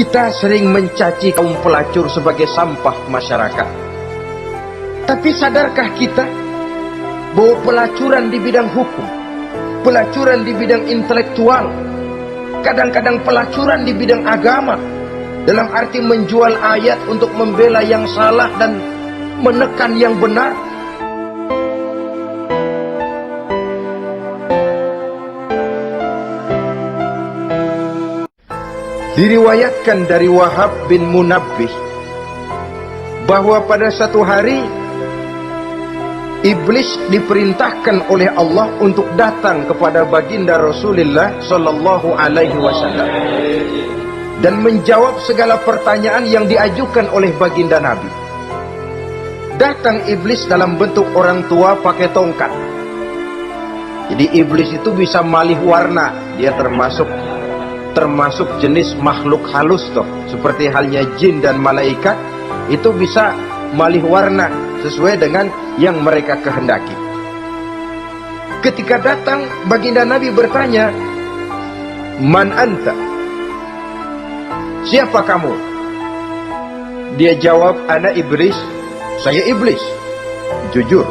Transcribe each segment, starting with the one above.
Kita sering mencaci kaum pelacur sebagai sampah masyarakat. Tapi sadarkah kita bahwa pelacuran di bidang hukum, pelacuran di bidang intelektual, kadang-kadang pelacuran di bidang agama, dalam arti menjual ayat untuk membela yang salah dan menekan yang benar, diriwayatkan dari Wahab bin Munabbih bahwa pada satu hari iblis diperintahkan oleh Allah untuk datang kepada baginda Rasulullah sallallahu alaihi wasallam dan menjawab segala pertanyaan yang diajukan oleh baginda Nabi. Datang iblis dalam bentuk orang tua pakai tongkat. Jadi iblis itu bisa malih warna, dia termasuk jenis makhluk halus toh, seperti halnya jin dan malaikat itu bisa malih warna sesuai dengan yang mereka kehendaki. Ketika datang, baginda Nabi bertanya, "Man anta?" Siapa kamu? Dia jawab, "Ana iblis." Saya iblis. Jujur.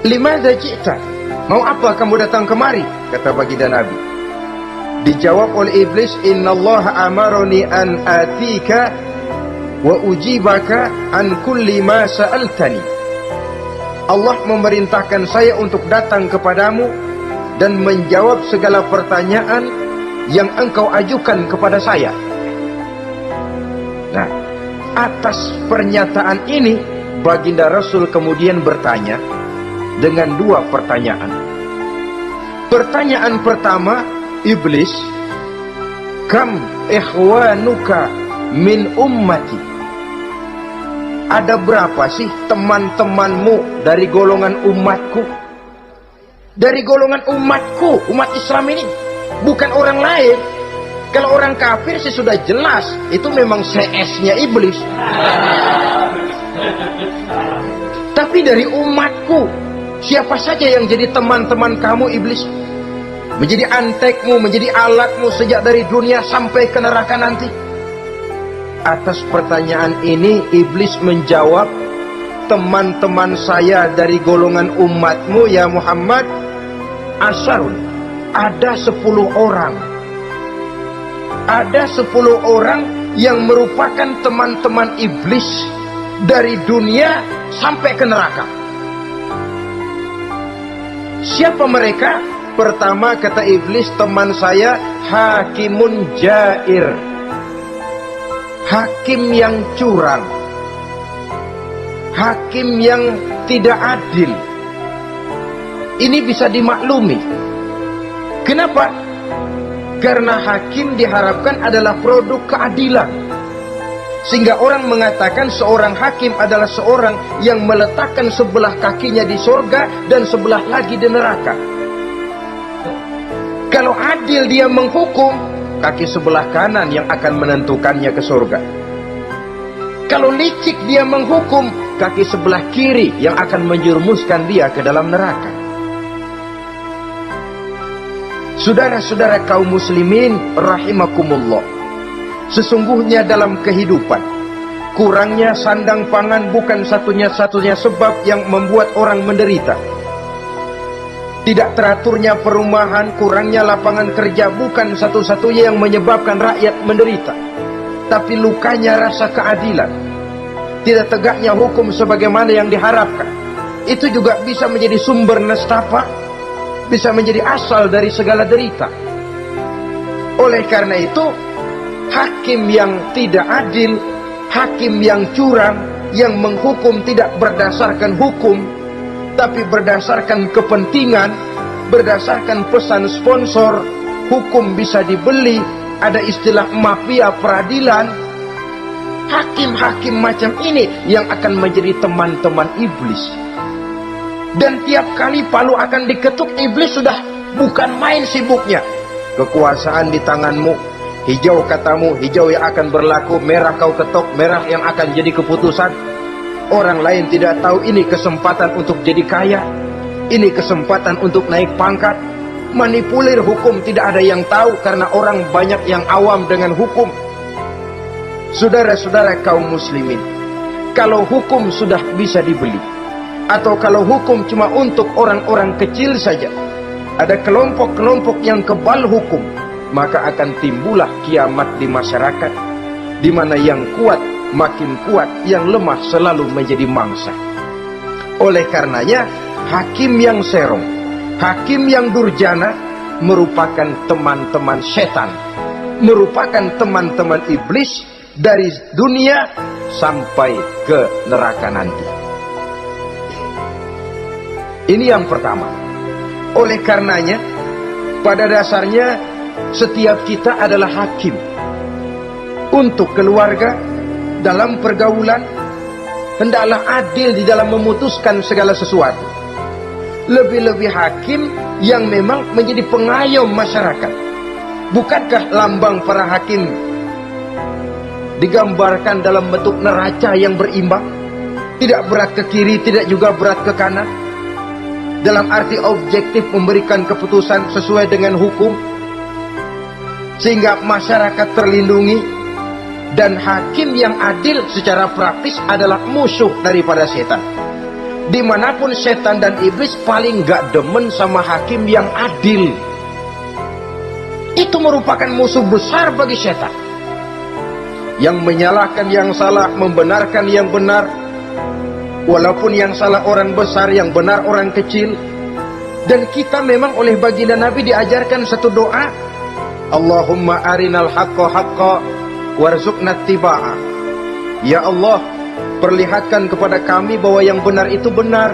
"Limadza ji'ta?" Mau apa kamu datang kemari? Kata baginda Nabi. Dijawab oleh iblis, "Innallaha amaroni an atika wa ujibaka an kulli ma sa'altani." Allah memerintahkan saya untuk datang kepadamu dan menjawab segala pertanyaan yang engkau ajukan kepada saya. Nah, atas pernyataan ini baginda Rasul kemudian bertanya dengan dua pertanyaan. Pertanyaan pertama, iblis, "Kam ikhwanuka min ummati?" Ada berapa sih teman-temanmu dari golongan umatku? Dari golongan umatku, umat Islam ini, bukan orang lain. Kalau orang kafir sih sudah jelas, itu memang CS-nya iblis. Tapi dari umatku, siapa saja yang jadi teman-teman kamu iblis? Menjadi antekmu, menjadi alatmu sejak dari dunia sampai ke neraka nanti. Atas pertanyaan ini iblis menjawab, "Teman-teman saya dari golongan umatmu ya Muhammad, asyarun, ada 10 orang. Ada 10 orang yang merupakan teman-teman iblis dari dunia sampai ke neraka." Siapa mereka? Pertama kata iblis, "Teman saya hakimun jair." Hakim yang curang, hakim yang tidak adil. Ini bisa dimaklumi. Kenapa? Karena hakim diharapkan adalah produk keadilan. Sehingga orang mengatakan seorang hakim adalah seorang yang meletakkan sebelah kakinya di surga dan sebelah lagi di neraka. Kalau adil dia menghukum, kaki sebelah kanan yang akan menentukannya ke surga. Kalau licik dia menghukum, kaki sebelah kiri yang akan menjerumuskan dia ke dalam neraka. Saudara-saudara kaum muslimin rahimakumullah, sesungguhnya dalam kehidupan kurangnya sandang pangan bukan satunya-satunya sebab yang membuat orang menderita. Tidak teraturnya perumahan, kurangnya lapangan kerja bukan satu-satunya yang menyebabkan rakyat menderita. Tapi lukanya rasa keadilan, tidak tegaknya hukum sebagaimana yang diharapkan, itu juga bisa menjadi sumber nestapa, bisa menjadi asal dari segala derita. Oleh karena itu, hakim yang tidak adil, hakim yang curang, yang menghukum tidak berdasarkan hukum, tapi berdasarkan kepentingan, berdasarkan pesan sponsor, hukum bisa dibeli, ada istilah mafia peradilan. Hakim-hakim macam ini yang akan menjadi teman-teman iblis. Dan tiap kali palu akan diketuk, iblis sudah bukan main sibuknya. Kekuasaan di tanganmu, hijau katamu, hijau yang akan berlaku, merah kau ketok, merah yang akan jadi keputusan. Orang lain tidak tahu ini kesempatan untuk jadi kaya, ini kesempatan untuk naik pangkat, Manipulir hukum tidak ada yang tahu karena orang banyak yang awam dengan hukum. Saudara-saudara kaum muslimin, kalau hukum sudah bisa dibeli, atau kalau hukum cuma untuk orang-orang kecil saja, ada kelompok-kelompok yang kebal hukum, maka akan timbullah kiamat di masyarakat, di mana yang kuat makin kuat, yang lemah selalu menjadi mangsa. Oleh karenanya, hakim yang serong, hakim yang durjana merupakan teman-teman setan, merupakan teman-teman iblis dari dunia sampai ke neraka nanti. Ini yang pertama. Oleh karenanya, pada dasarnya setiap kita adalah hakim untuk keluarga. Dalam pergaulan hendaklah adil di dalam memutuskan segala sesuatu. Lebih-lebih hakim yang memang menjadi pengayom masyarakat. Bukankah lambang para hakim digambarkan dalam bentuk neraca yang berimbang, tidak berat ke kiri, tidak juga berat ke kanan, dalam arti objektif memberikan keputusan sesuai dengan hukum, sehingga masyarakat terlindungi. Dan hakim yang adil secara praktis adalah musuh daripada setan. Dimanapun setan dan iblis paling gak demen sama hakim yang adil. Itu merupakan musuh besar bagi setan, yang menyalahkan yang salah, membenarkan yang benar, walaupun yang salah orang besar, yang benar orang kecil. Dan kita memang oleh baginda Nabi diajarkan satu doa, Allahumma arinal haqqa haqqa warzuqna tibaa. Ya Allah, perlihatkan kepada kami bahwa yang benar itu benar.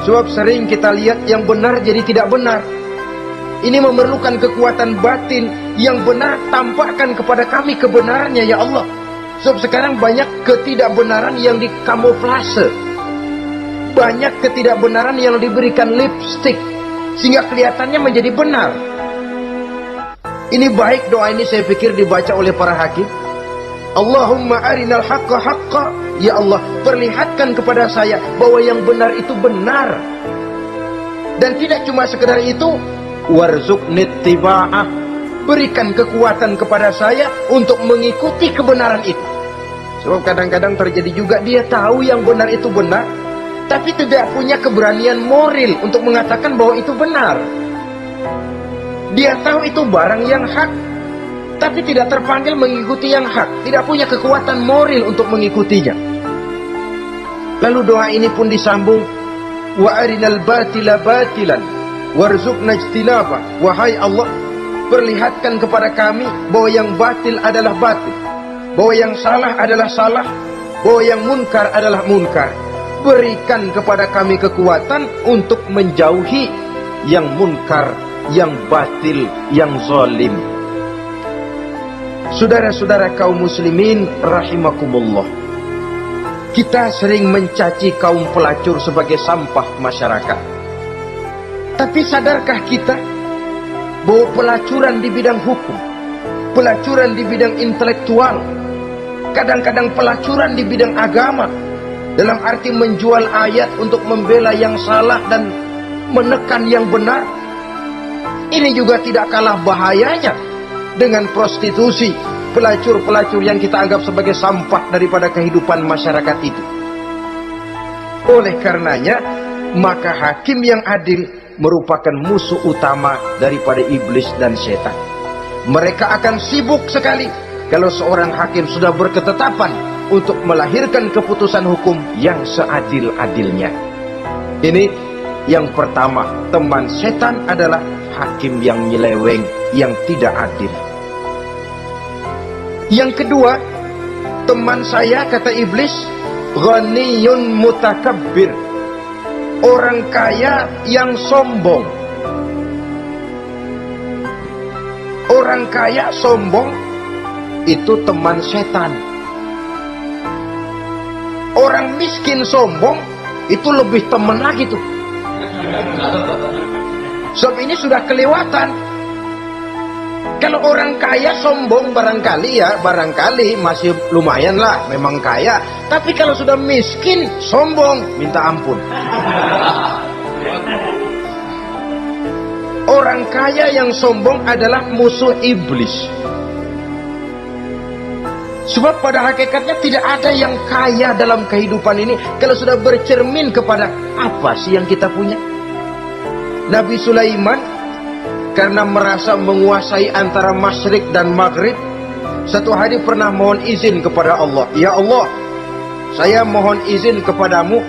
Sebab sering kita lihat yang benar jadi tidak benar. Ini memerlukan kekuatan batin. Yang benar tampakkan kepada kami kebenarannya ya Allah. Sebab sekarang banyak ketidakbenaran yang dikamuflase, banyak ketidakbenaran yang diberikan lipstick sehingga kelihatannya menjadi benar. Ini baik doa ini saya pikir dibaca oleh para hakim. Allahumma arinal haqqa haqqa. Ya Allah, perlihatkan kepada saya bahwa yang benar itu benar. Dan tidak cuma sekedar itu, warzuqnit tiba'ah. Berikan kekuatan kepada saya untuk mengikuti kebenaran itu. Sebab kadang-kadang terjadi juga dia tahu yang benar itu benar, tapi tidak punya keberanian moral untuk mengatakan bahwa itu benar. Dia tahu itu barang yang hak, tapi tidak terpanggil mengikuti yang hak, tidak punya kekuatan moral untuk mengikutinya. Lalu doa ini pun disambung, wa arinal batila batilan warzuqna ijtinaba. Wahai Allah, perlihatkan kepada kami bahwa yang batil adalah batil, bahwa yang salah adalah salah, bahwa yang munkar adalah munkar. Berikan kepada kami kekuatan untuk menjauhi yang munkar, yang batil, yang zalim. Saudara-saudara kaum muslimin rahimakumullah, kita sering mencaci kaum pelacur sebagai sampah masyarakat. Tapi sadarkah kita bahwa pelacuran di bidang hukum, pelacuran di bidang intelektual, kadang-kadang pelacuran di bidang agama, dalam arti menjual ayat untuk membela yang salah dan menekan yang benar, ini juga tidak kalah bahayanya dengan prostitusi, pelacur-pelacur yang kita anggap sebagai sampah daripada kehidupan masyarakat itu. Oleh karenanya, maka hakim yang adil merupakan musuh utama daripada iblis dan setan. Mereka akan sibuk sekali kalau seorang hakim sudah berketetapan untuk melahirkan keputusan hukum yang seadil-adilnya. Ini yang pertama, teman setan adalah hakim yang nyeleweng, yang tidak adil. Yang kedua, teman saya, kata iblis, ghaniyun mutakabbir, orang kaya yang sombong. Orang kaya sombong itu teman setan. Orang miskin sombong itu lebih teman lagi tuh. Sebab ini sudah kelewatan. Kalau orang kaya sombong barangkali masih lumayan lah, memang kaya. Tapi kalau sudah miskin sombong, minta ampun. Orang kaya yang sombong adalah musuh iblis. Sebab pada hakikatnya tidak ada yang kaya dalam kehidupan ini kalau sudah bercermin kepada apa sih yang kita punya. Nabi Sulaiman karena merasa menguasai antara masyrik dan maghrib, satu hari pernah mohon izin kepada Allah. Ya Allah, saya mohon izin kepadamu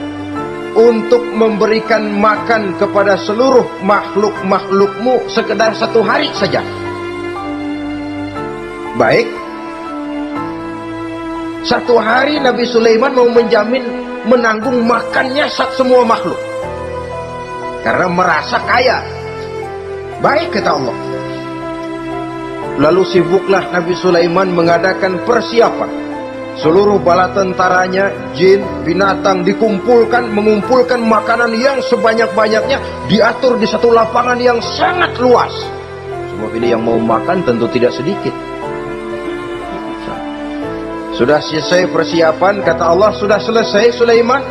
untuk memberikan makan kepada seluruh makhluk-makhlukmu sekedar satu hari saja. Baik. Satu hari Nabi Sulaiman mau menjamin menanggung makannya semua makhluk. Karena merasa kaya. Baik, kata Allah. Lalu sibuklah Nabi Sulaiman mengadakan persiapan. Seluruh bala tentaranya, jin, binatang dikumpulkan, mengumpulkan makanan yang sebanyak-banyaknya, diatur di satu lapangan yang sangat luas. Sebab ini yang mau makan tentu tidak sedikit. Sudah selesai persiapan, kata Allah, sudah selesai Sulaiman?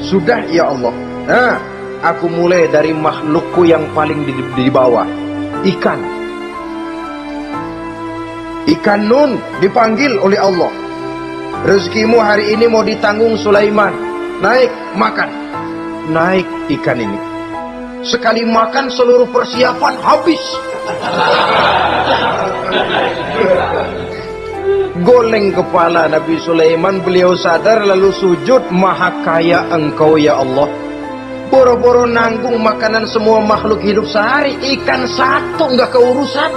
Sudah ya Allah. Nah, aku mulai dari makhlukku yang paling di bawah. Ikan. Ikan Nun dipanggil oleh Allah. Rezekimu hari ini mau ditanggung Sulaiman. Naik, makan. Naik ikan ini. Sekali makan seluruh persiapan habis. Goleng kepala Nabi Sulaiman, beliau sadar lalu sujud, maha kaya engkau ya Allah. Boro-boro nanggung makanan semua makhluk hidup sehari, ikan satu nggak keurusan.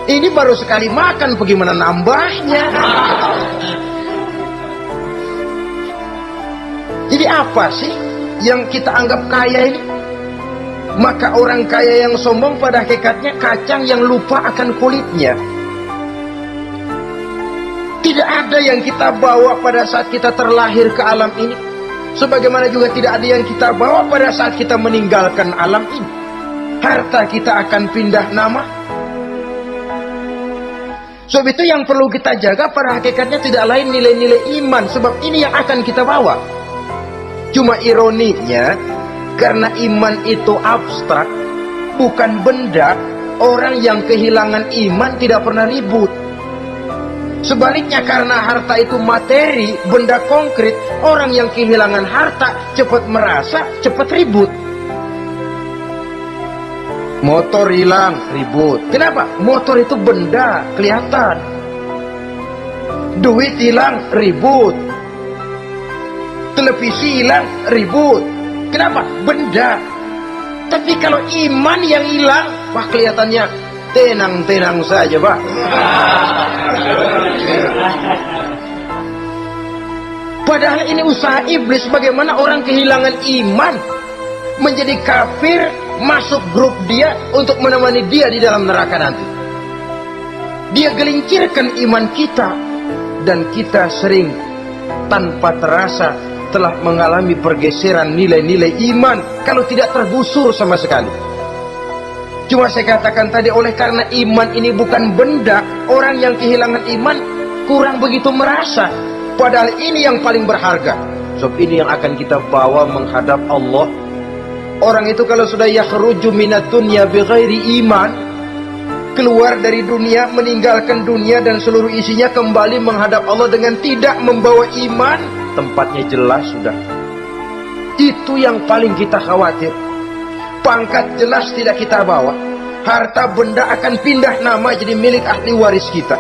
Ini baru sekali makan, bagaimana nambahnya? Jadi apa sih yang kita anggap kaya ini? Maka orang kaya yang sombong pada hakikatnya kacang yang lupa akan kulitnya. Tidak ada yang kita bawa pada saat kita terlahir ke alam ini. Sebagaimana juga tidak ada yang kita bawa pada saat kita meninggalkan alam ini. Harta kita akan pindah nama. Sebab itu yang perlu kita jaga pada hakikatnya tidak lain nilai-nilai iman. Sebab ini yang akan kita bawa. Cuma ironinya, karena iman itu abstrak, bukan benda, orang yang kehilangan iman tidak pernah ribut. Sebaliknya karena harta itu materi, benda konkret, orang yang kehilangan harta cepat merasa, cepat ribut. Motor hilang, ribut. Kenapa? Motor itu benda, kelihatan. Duit hilang, ribut. Televisi hilang, ribut. Kenapa? Benda. Tapi kalau iman yang hilang, wah kelihatannya tenang-tenang saja, Pak. Padahal ini usaha iblis, bagaimana orang kehilangan iman menjadi kafir, masuk grup dia untuk menemani dia di dalam neraka nanti. Dia gelincirkan iman kita, dan kita sering tanpa terasa telah mengalami pergeseran nilai-nilai iman kalau tidak tergusur sama sekali. Cuma saya katakan tadi, oleh karena iman ini bukan benda, orang yang kehilangan iman kurang begitu merasa. Padahal ini yang paling berharga. Sebab ini yang akan kita bawa menghadap Allah. Orang itu kalau sudah yakhruju minad dunya bighairi iman, keluar dari dunia, meninggalkan dunia dan seluruh isinya, kembali menghadap Allah dengan tidak membawa iman, tempatnya jelas sudah. Itu yang paling kita khawatir. Pangkat jelas tidak kita bawa. Harta benda akan pindah nama jadi milik ahli waris kita.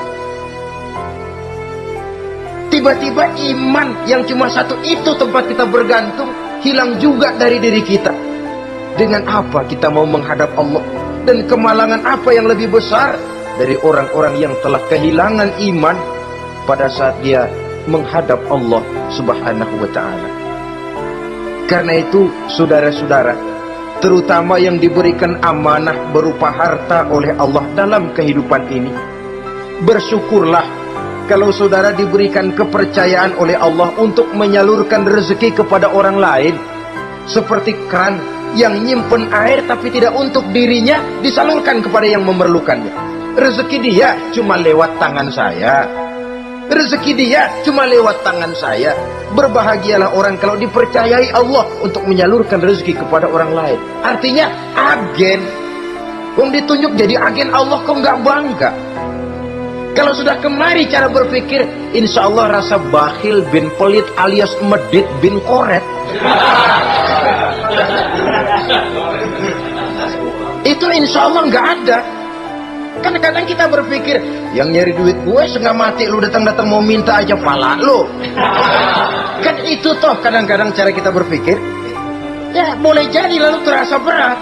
Tiba-tiba iman yang cuma satu itu tempat kita bergantung hilang juga dari diri kita. Dengan apa kita mau menghadap Allah? Dan kemalangan apa yang lebih besar dari orang-orang yang telah kehilangan iman pada saat dia menghadap Allah Subhanahu wa ta'ala. Karena itu saudara-saudara, terutama yang diberikan amanah berupa harta oleh Allah dalam kehidupan ini, bersyukurlah kalau saudara diberikan kepercayaan oleh Allah untuk menyalurkan rezeki kepada orang lain. Seperti keran yang nyimpen air tapi tidak untuk dirinya, disalurkan kepada yang memerlukannya. Rezeki dia cuma lewat tangan saya. Rezeki dia cuma lewat tangan saya. Berbahagialah orang kalau dipercayai Allah untuk menyalurkan rezeki kepada orang lain. Artinya agen. Wong ditunjuk jadi agen Allah, kok nggak bangga? Kalau sudah kemari cara berpikir, insya Allah rasa bakhil bin pelit alias medit bin koret. Itu insya Allah nggak ada. Kan kadang kita berpikir, yang nyari duit gue setengah mati, lu datang-datang mau minta aja pala lu. Kan itu toh kadang-kadang cara kita berpikir. Ya boleh jadi lalu terasa berat.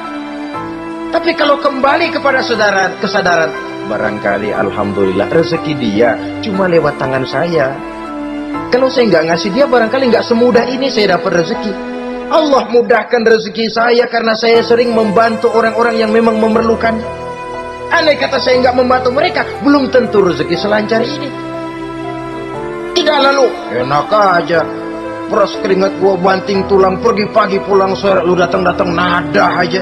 Tapi kalau kembali kepada kesadaran, barangkali alhamdulillah rezeki dia cuma lewat tangan saya. Kalau saya nggak ngasih dia, barangkali nggak semudah ini saya dapat rezeki. Allah mudahkan rezeki saya karena saya sering membantu orang-orang yang memang memerlukannya. Andai kata saya nggak membantu mereka, belum tentu rezeki selancar ini. Tidak lalu enak aja, peras keringat gua banting tulang, pergi pagi pulang sore, lu datang-datang nada aja.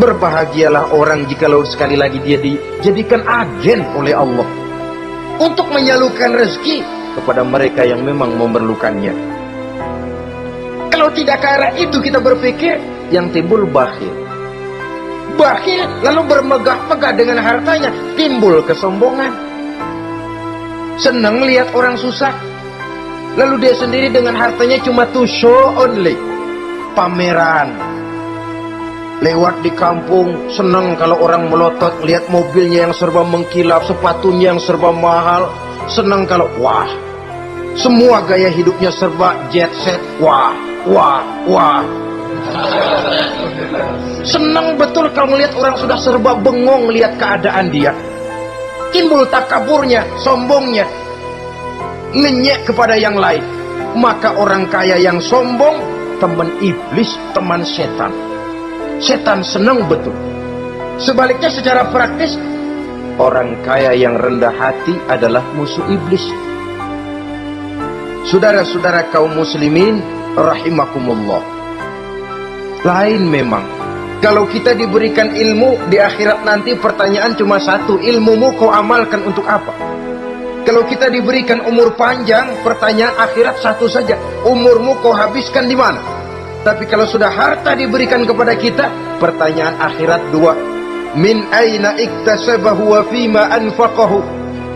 Berbahagialah orang jikalau sekali lagi dia dijadikan agen oleh Allah untuk menyalurkan rezeki kepada mereka yang memang memerlukannya. Kalau tidak ke arah itu kita berpikir, yang timbul bakhil. Bakhil lalu bermegah-megah dengan hartanya, timbul kesombongan. Senang lihat orang susah, lalu dia sendiri dengan hartanya cuma to show only, pameran. Lewat di kampung, senang kalau orang melotot, lihat mobilnya yang serba mengkilap, sepatunya yang serba mahal. Senang kalau, wah, semua gaya hidupnya serba jet set, wah, wah, wah. Senang betul kalau melihat orang sudah serba bengong lihat keadaan dia. Timbul takaburnya, sombongnya, ngenyek kepada yang lain. Maka orang kaya yang sombong, teman iblis, teman setan. Setan senang betul. Sebaliknya secara praktis, orang kaya yang rendah hati adalah musuh iblis. Saudara-saudara kaum muslimin rahimakumullah. Lain memang. Kalau kita diberikan ilmu, di akhirat nanti pertanyaan cuma satu, ilmumu kau amalkan untuk apa? Kalau kita diberikan umur panjang, pertanyaan akhirat satu saja, umurmu kau habiskan di mana? Tapi kalau sudah harta diberikan kepada kita, pertanyaan akhirat dua, min aina iktasabahu wa fima anfaqahu?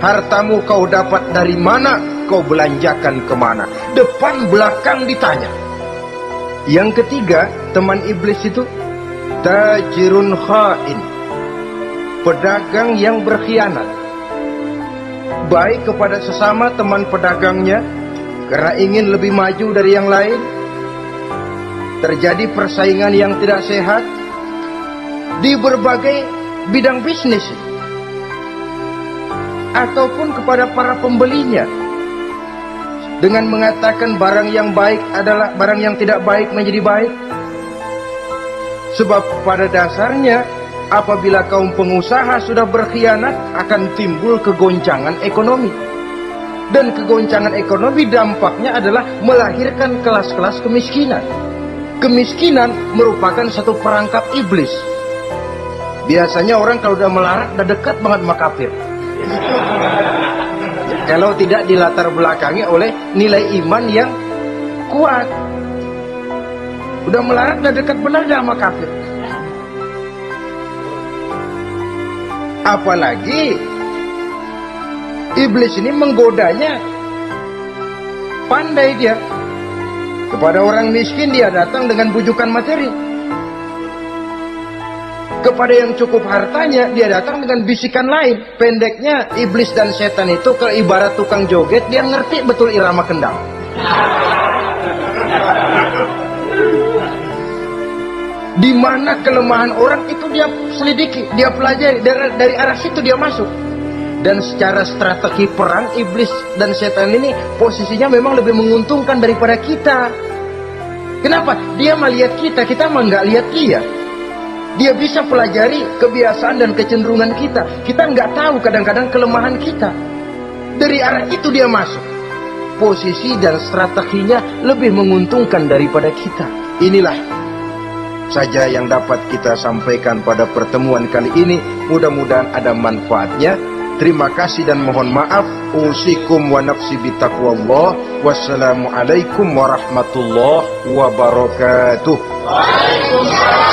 Hartamu kau dapat dari mana, kau belanjakan kemana? Depan belakang ditanya. Yang ketiga, teman iblis itu tajirun khain, pedagang yang berkhianat, baik kepada sesama teman pedagangnya karena ingin lebih maju dari yang lain. Terjadi persaingan yang tidak sehat di berbagai bidang bisnis, ataupun kepada para pembelinya, dengan mengatakan barang yang baik adalah barang yang tidak baik menjadi baik. Sebab pada dasarnya apabila kaum pengusaha sudah berkhianat, akan timbul kegoncangan ekonomi. Dan kegoncangan ekonomi dampaknya adalah melahirkan kelas-kelas kemiskinan. Kemiskinan merupakan satu perangkap iblis. Biasanya orang kalau udah melarat, udah dekat banget sama kafir. Kalau tidak dilatar belakangi oleh nilai iman yang kuat, udah melarat, udah dekat benar sama kafir. Apalagi iblis ini menggodanya pandai dia. Kepada orang miskin dia datang dengan bujukan materi. Kepada yang cukup hartanya dia datang dengan bisikan lain. Pendeknya iblis dan setan itu kalau ibarat tukang joget, dia ngerti betul irama kendang. Di mana kelemahan orang itu dia selidiki, dia pelajari, dari arah situ dia masuk. Dan secara strategi perang, iblis dan setan ini posisinya memang lebih menguntungkan daripada kita. Kenapa? Dia melihat kita, kita mah nggak lihat dia. Dia bisa pelajari kebiasaan dan kecenderungan kita. Kita nggak tahu kadang-kadang kelemahan kita. Dari arah itu dia masuk. Posisi dan strateginya lebih menguntungkan daripada kita. Inilah saja yang dapat kita sampaikan pada pertemuan kali ini. Mudah-mudahan ada manfaatnya. Terima kasih dan mohon maaf. Usikum wa nafsi bitaqwallah. Wassalamualaikum warahmatullahi wabarakatuh. Waalaikumsalam.